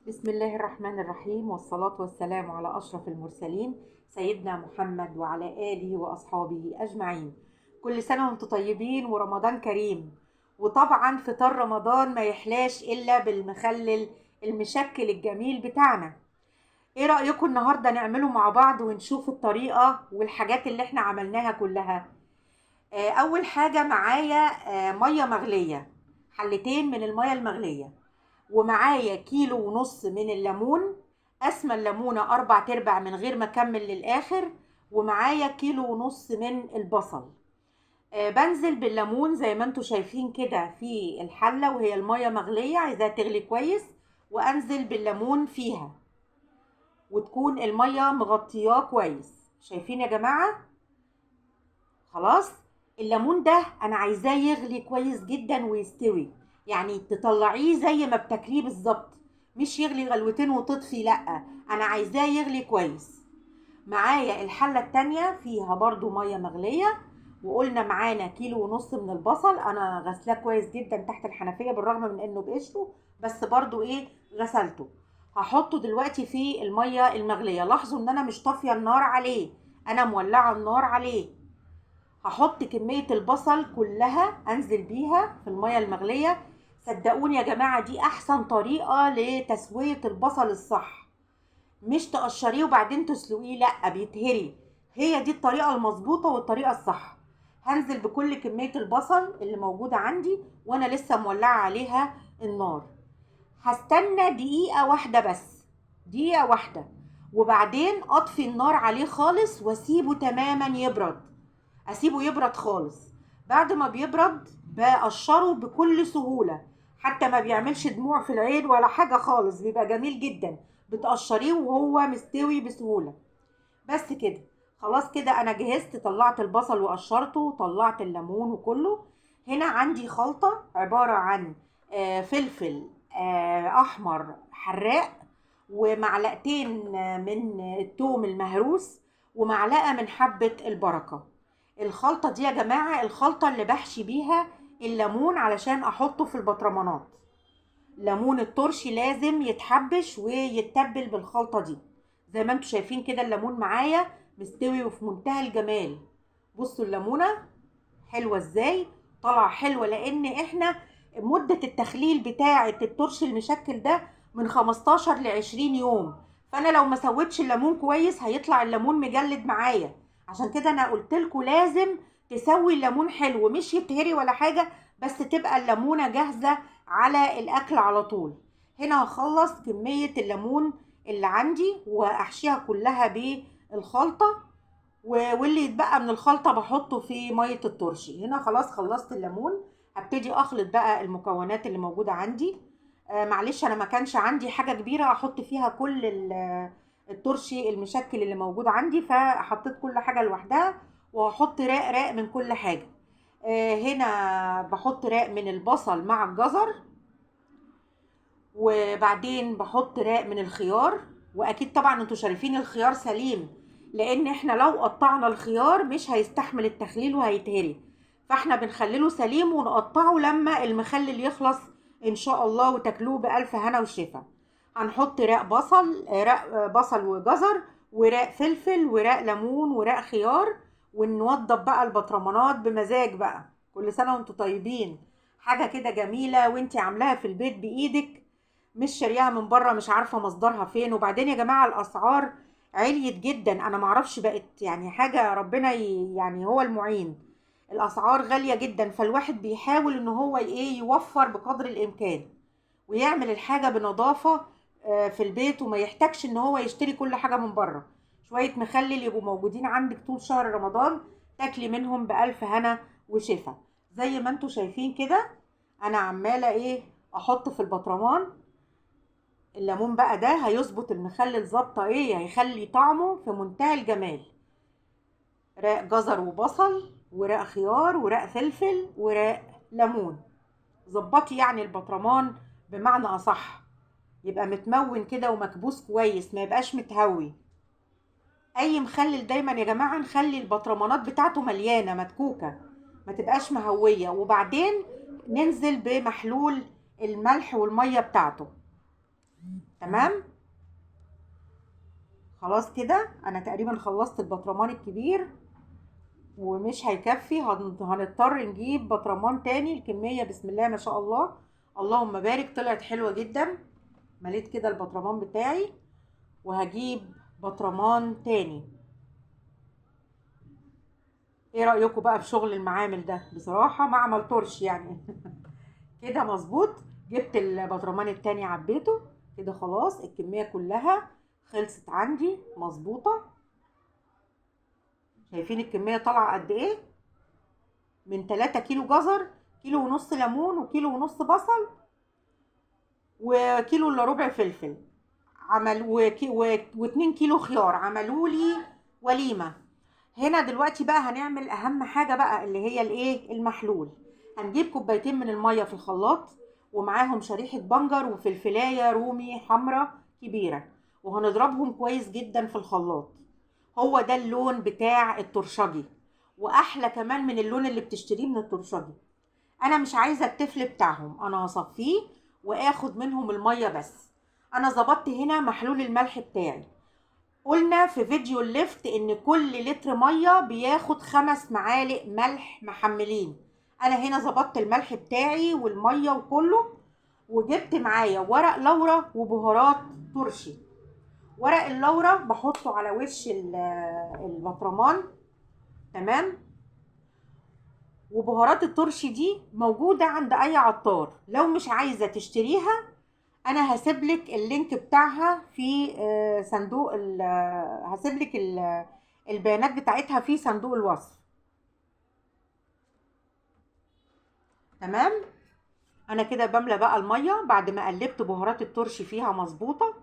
بسم الله الرحمن الرحيم، والصلاة والسلام على أشرف المرسلين سيدنا محمد وعلى آله وأصحابه أجمعين. كل سنة وانتم طيبين ورمضان كريم. وطبعا فطار رمضان ما يحلاش إلا بالمخلل المشكل الجميل بتاعنا. ايه رأيكم النهاردة نعمله مع بعض ونشوف الطريقة والحاجات اللي احنا عملناها كلها؟ أول حاجة معايا مية مغلية، حلتين من المية المغلية، ومعايا كيلو ونص من الليمون، اسمى الليمونة 4/4 من غير ما اكمل للاخر، ومعايا كيلو ونص من البصل. بنزل بالليمون زي ما انتوا شايفين كده في الحلة وهي المية مغلية، عايزاها تغلي كويس، وانزل بالليمون فيها وتكون المية مغطياه كويس. شايفين يا جماعة؟ خلاص. الليمون ده انا عايزاه يغلي كويس جدا ويستوي، يعني تطلعيه زي ما بتاكليه بالظبط، مش يغلي غلوتين وتطفي، لا، انا عايزاه يغلي كويس. معايا الحلة التانية فيها برضو مية مغلية، وقلنا معانا كيلو ونص من البصل، انا غسلاه كويس جدا تحت الحنفية بالرغم من انه بقشره، بس برضو ايه، غسلته. هحطه دلوقتي في المية المغلية. لاحظوا ان انا مش طافية النار عليه، انا مولعة النار عليه. هحط كمية البصل كلها انزل بيها في المية المغلية. صدقوني يا جماعة دي احسن طريقة لتسوية البصل الصح، مش تقشريه وبعدين تسلقيه، لا بيتهري. هي دي الطريقة المظبوطة والطريقة الصح. هنزل بكل كمية البصل اللي موجودة عندي وانا لسه مولعة عليها النار. هستنى دقيقة واحدة بس، دقيقة واحدة، وبعدين اطفي النار عليه خالص واسيبه تماما يبرد. اسيبه يبرد خالص. بعد ما بيبرد بقشره بكل سهولة، حتى ما بيعملش دموع في العين ولا حاجة خالص، بيبقى جميل جدا، بتقشريه وهو مستوي بسهولة. بس كده. خلاص كده انا جهزت، طلعت البصل وقشرته وطلعت الليمون وكله. هنا عندي خلطة عبارة عن فلفل احمر حراق، ومعلقتين من الثوم المهروس، ومعلقة من حبة البركة. الخلطة دي يا جماعة الخلطة اللي بحشي بيها الليمون علشان احطه في البطرمانات. ليمون الترشي لازم يتحبش ويتبل بالخلطة دي. زي ما انتوا شايفين كده الليمون معايا مستوي وفي منتهى الجمال. بصوا الليمونة حلوة ازاي، طالعة حلوة، لان احنا مدة التخليل بتاعة الترش المشكل ده من 15 ل 20 يوم، فانا لو ما سويتش الليمون كويس هيطلع الليمون مجلد معايا. عشان كده انا قلت لكم لازم تسوي الليمون حلو، مش يتهري ولا حاجة، بس تبقى الليمونة جاهزة على الاكل على طول. هنا هخلص كمية الليمون اللي عندي واحشيها كلها بالخلطة، واللي يتبقى من الخلطة بحطه في مية الترشي. هنا خلاص خلصت الليمون. هبتدي اخلط بقى المكونات اللي موجودة عندي. معلش انا ما كانش عندي حاجة كبيرة احط فيها كل الترشي المشكل اللي موجود عندي، فحطيت كل حاجة لوحدها، وهحط راق راق من كل حاجة. هنا بحط راق من البصل مع الجزر، وبعدين بحط راق من الخيار. واكيد طبعا انتوا شايفين الخيار سليم، لان احنا لو قطعنا الخيار مش هيستحمل التخليل وهيتهري، فاحنا بنخلله سليم ونقطعه لما المخلل يخلص ان شاء الله، وتاكلوه بألف هنا وشفا. هنحط راق بصل، راق بصل وجزر، وراق فلفل، وراق ليمون، وراق خيار، ونوضب بقى البطرمانات بمزاج بقى. كل سنة وانتوا طيبين. حاجة كده جميلة وانتي عاملاها في البيت بإيدك، مش شارياها من بره مش عارفه مصدرها فين. وبعدين يا جماعه الاسعار عليت جدا، انا معرفش بقت يعني حاجه ربنا يعني هو المعين. الاسعار غاليه جدا، فالواحد بيحاول ان هو ايه يوفر بقدر الامكان، ويعمل الحاجه بنظافه في البيت، وما يحتاجش ان هو يشتري كل حاجه من بره. شويه مخلل يبقوا موجودين عندك طول شهر رمضان، تاكلي منهم بألف هنا وشفا. زي ما انتوا شايفين كده انا عماله ايه احط في البطرمان. الليمون بقى ده هيظبط المخلل ظابطه ايه، هيخلي طعمه في منتهى الجمال. راق جزر وبصل، وراق خيار، وراق فلفل، وراق ليمون. ظبطي يعني البطرمان بمعنى اصح، يبقى متمون كده ومكبوس كويس، ما يبقاش متهوي. اي مخلل دايما يا جماعه نخلي البطرمانات بتاعته مليانه مدكوكه، ما تبقاش مهويه. وبعدين ننزل بمحلول الملح والميه بتاعته. تمام. خلاص كده انا تقريبا خلصت البطرمان الكبير ومش هيكفي، هنضطر نجيب بطرمان تاني. الكمية بسم الله ما شاء الله، اللهم بارك، طلعت حلوة جدا. مليت كده البطرمان بتاعي وهجيب بطرمان تاني. ايه رأيكم بقى في شغل المعامل ده؟ بصراحة معمل طرش يعني. كده مظبوط. جبت البطرمان التاني عبيته كده، خلاص الكمية كلها خلصت عندي مظبوطة. شايفين الكمية طالعة قد ايه؟ من 3 كيلو جزر، كيلو ونص ليمون، وكيلو ونص بصل، وكيلو الا ربع فلفل، و2 كيلو خيار. عملوا لي وليمة. هنا دلوقتي بقى هنعمل اهم حاجة بقى اللي هي الايه؟ المحلول. هنجيب كوبايتين من المية في الخلاط، ومعاهم شريحة بنجر وفلفلاية رومي حمراء كبيرة، وهنضربهم كويس جدا في الخلاط. هو ده اللون بتاع الترشجي، واحلى كمان من اللون اللي بتشتريه من الترشجي. انا مش عايزه التفل بتاعهم، انا هصفيه واخد منهم الميه بس. انا ظبطت هنا محلول الملح بتاعي. قلنا في فيديو الليفت ان كل لتر ميه بياخد 5 معالق ملح محملين. انا هنا ظبطت الملح بتاعي والميه وكله، وجبت معايا ورق لورا وبهارات ترشي. ورق اللورا بحطه على وش البطرمان، تمام. وبهارات الترشي دي موجودة عند أي عطار، لو مش عايزة تشتريها أنا هسيبلك اللينك بتاعها في صندوق هسيبلك البيانات بتاعتها في صندوق الوصف. تمام. أنا كده بملى بقى المية بعد ما قلبت بهارات الترشي فيها مظبوطة.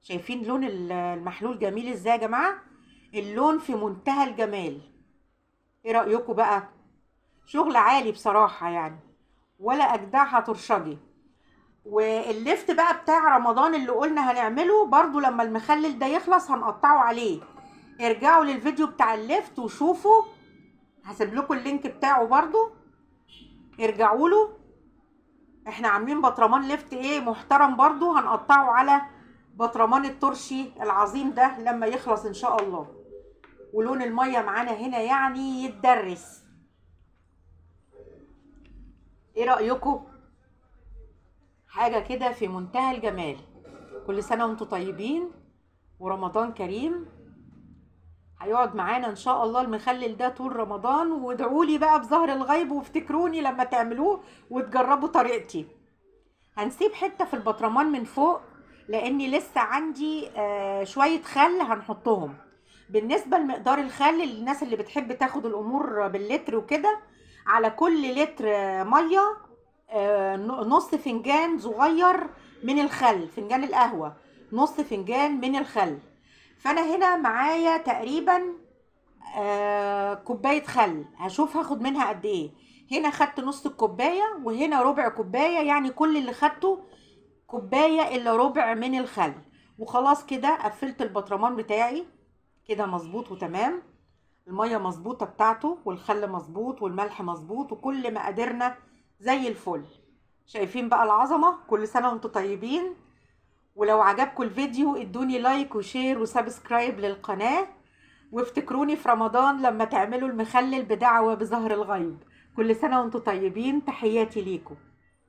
شايفين لون المحلول جميل ازاي يا جماعة؟ اللون في منتهى الجمال. ايه رأيكم بقى؟ شغل عالي بصراحة يعني، ولا أجدعها ترشجي. والليفت بقى بتاع رمضان اللي قلنا هنعمله برضو لما المخلل ده يخلص هنقطعه عليه. ارجعوا للفيديو بتاع الليفت وشوفوا، هسيب لكم اللينك بتاعه برضو، ارجعوا له. احنا عاملين بطرمان ليفت ايه محترم، برضو هنقطعه على بطرمان الترشي العظيم ده لما يخلص ان شاء الله. ولون المية معانا هنا يعني يتدرس. ايه رأيكم؟ حاجة كده في منتهى الجمال. كل سنة وانتم طيبين ورمضان كريم. هيقعد معانا ان شاء الله المخلل ده طول رمضان، وادعوا لي بقى بظهر الغيب وافتكروني لما تعملوه وتجربوا طريقتي. هنسيب حتة في البطرمان من فوق لاني لسه عندي شوية خل هنحطهم. بالنسبة لمقدار الخل للناس اللي بتحب تاخد الامور باللتر وكده، على كل لتر مية نص فنجان صغير من الخل، فنجان القهوة نص فنجان من الخل. فانا هنا معايا تقريبا كوباية خل، هشوف هاخد منها قد ايه. هنا خدت نص الكوباية وهنا ربع كوباية، يعني كل اللي خدته كوباية الا ربع من الخل. وخلاص كده قفلت البطرمان بتاعي كده مظبوط وتمام. المية مظبوطة بتاعته، والخل مظبوط، والملح مظبوط، وكل مقاديرنا زي الفل. شايفين بقى العظمة؟ كل سنة وانتم طيبين. ولو عجبكم الفيديو ادوني لايك وشير وسبسكرايب للقناة، وافتكروني في رمضان لما تعملوا المخلل بدعوة بظهر الغيب. كل سنة وانتم طيبين، تحياتي ليكم.